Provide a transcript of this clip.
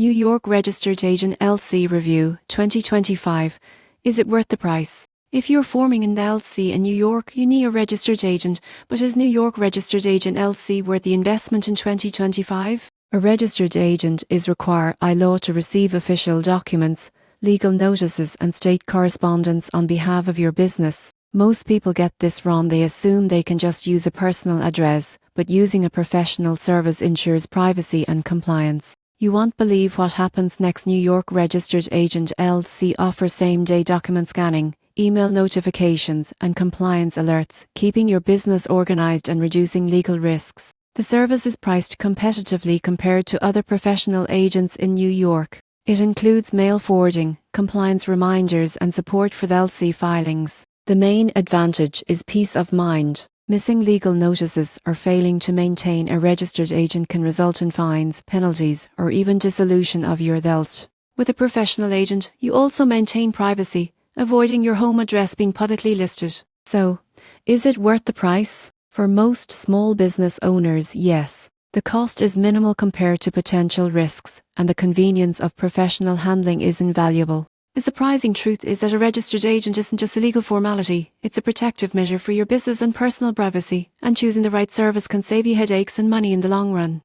New York Registered Agent LC Review 2025. Is it worth the price? If you're forming an LC in New York, you need a registered agent, but is New York Registered Agent LC worth the investment in 2025? A registered agent is required by law to receive official documents, legal notices and state correspondence on behalf of your business. Most people get this wrong. They assume they can just use a personal address, but using a professional service ensures privacy and compliance. You won't believe what happens next. New York Registered Agent LC offers same-day document scanning, email notifications and compliance alerts, keeping your business organized and reducing legal risks. The service is priced competitively compared to other professional agents in New York. It includes mail forwarding, compliance reminders and support for the LC filings. The main advantage is peace of mind. Missing legal notices or failing to maintain a registered agent can result in fines, penalties, or even dissolution of your LC. With a professional agent, you also maintain privacy, avoiding your home address being publicly listed. So, is it worth the price? For most small business owners, yes. The cost is minimal compared to potential risks, and the convenience of professional handling is invaluable. The surprising truth is that a registered agent isn't just a legal formality, it's a protective measure for your business and personal privacy, and choosing the right service can save you headaches and money in the long run.